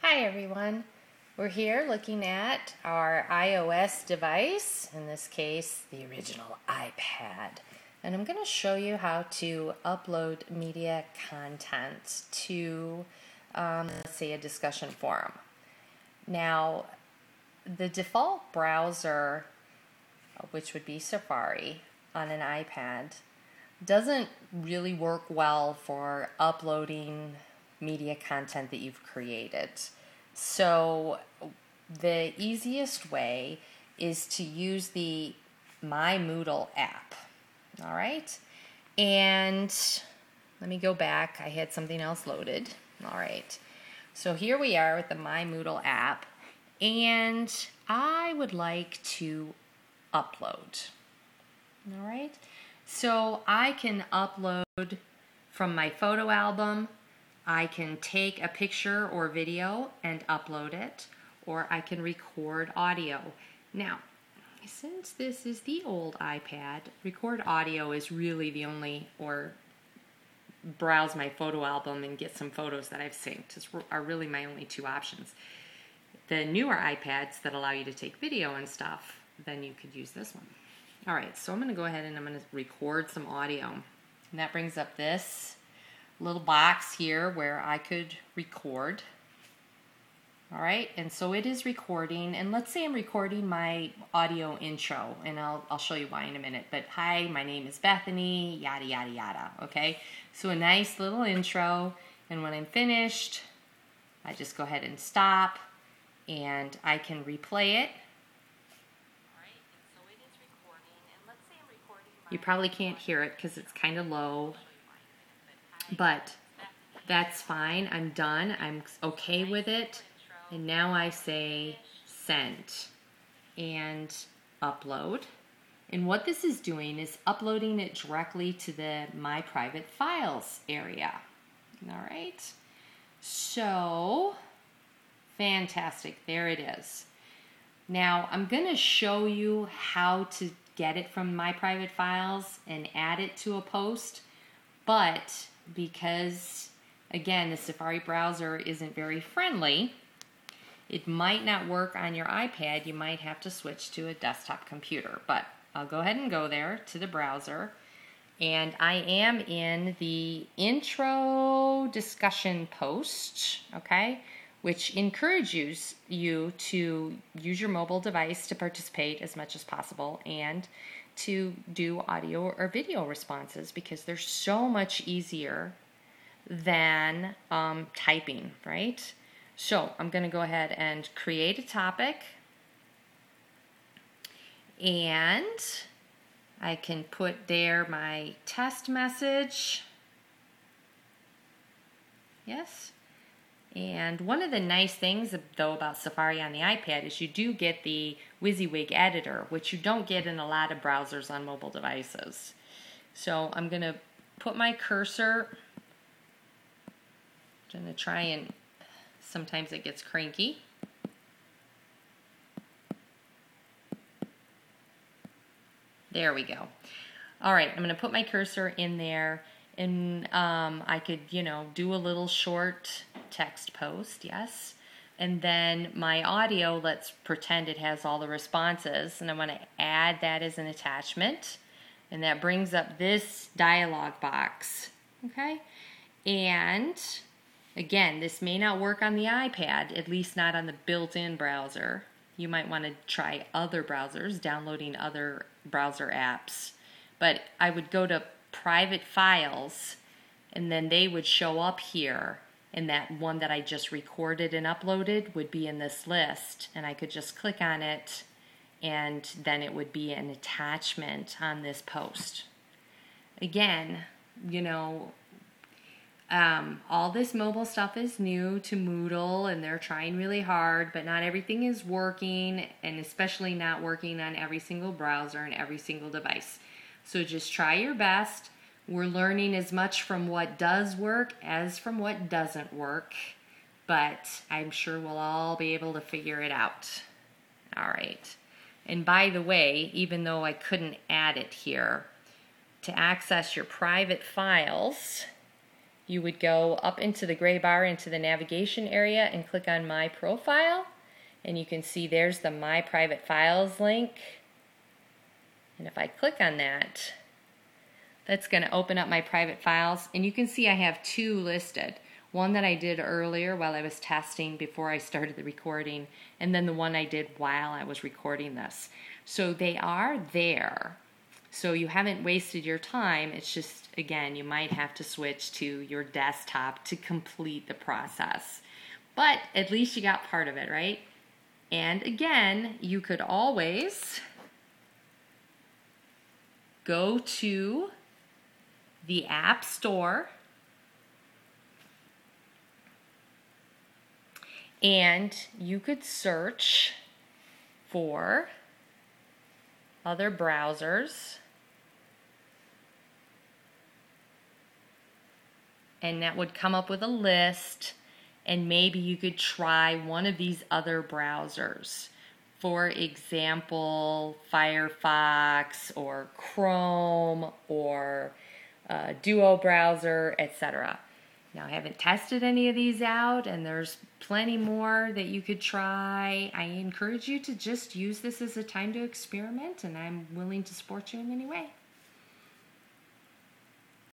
Hi everyone, we're here looking at our iOS device, in this case the original iPad, and I'm going to show you how to upload media content to let's say a discussion forum. Now the default browser, which would be Safari on an iPad, doesn't really work well for uploading media content that you've created. So the easiest way is to use the MyMoodle app. All right, and let me go back. I had something else loaded. All right, so here we are with the MyMoodle app, and I would like to upload. All right, so I can upload from my photo album. I can take a picture or video and upload it, or I can record audio. Now, since this is the old iPad, record audio is really the only, or browse my photo album and get some photos that I've synced are really my only two options. The newer iPads that allow you to take video and stuff, then you could use this one. All right, so I'm going to go ahead and I'm going to record some audio. And that brings up this little box here where I could record. All right, and so it is recording, and let's say I'm recording my audio intro, and I'll show you why in a minute. But hi, my name is Bethany, yada yada yada. Okay, so a nice little intro, and when I'm finished, I just go ahead and stop, and I can replay it. You probably can't hear it because it's kind of low, but that's fine. I'm done. I'm okay with it. And now I say send and upload. And what this is doing is uploading it directly to the My Private Files area. All right. So, fantastic. There it is. Now, I'm going to show you how to get it from My Private Files and add it to a post. But because, again, the Safari browser isn't very friendly, it might not work on your iPad. You might have to switch to a desktop computer. But I'll go ahead and go there to the browser. And I am in the intro discussion post, okay, which encourages you to use your mobile device to participate as much as possible and to do audio or video responses, because they're so much easier than typing, right? So I'm going to go ahead and create a topic, and I can put there my test message. Yes. And one of the nice things, though, about Safari on the iPad is you do get the WYSIWYG editor, which you don't get in a lot of browsers on mobile devices. So I'm going to put my cursor. I'm going to try and, sometimes it gets cranky. There we go. All right, I'm going to put my cursor in there. And I could, do a little short text post, yes. And then my audio, let's pretend it has all the responses. And I want to add that as an attachment. And that brings up this dialog box, okay? And again, this may not work on the iPad, at least not on the built-in browser. You might want to try other browsers, downloading other browser apps. But I would go to Private Files, and then they would show up here, and that one that I just recorded and uploaded would be in this list, and I could just click on it, and then it would be an attachment on this post. Again, all this mobile stuff is new to Moodle, and they're trying really hard, but not everything is working, and especially not working on every single browser and every single device. So just try your best. We're learning as much from what does work as from what doesn't work, but I'm sure we'll all be able to figure it out. All right. And by the way, even though I couldn't add it here, to access your private files, you would go up into the gray bar into the navigation area and click on My Profile. And you can see there's the My Private Files link. And if I click on that, that's going to open up my private files. And you can see I have two listed. One that I did earlier while I was testing before I started the recording, and then the one I did while I was recording this. So they are there. So you haven't wasted your time. It's just, again, you might have to switch to your desktop to complete the process. But at least you got part of it, right? And again, you could always go to the App Store and you could search for other browsers, and that would come up with a list, and maybe you could try one of these other browsers. For example, Firefox or Chrome or Duo browser, etc. Now, I haven't tested any of these out, and there's plenty more that you could try. I encourage you to just use this as a time to experiment, and I'm willing to support you in any way.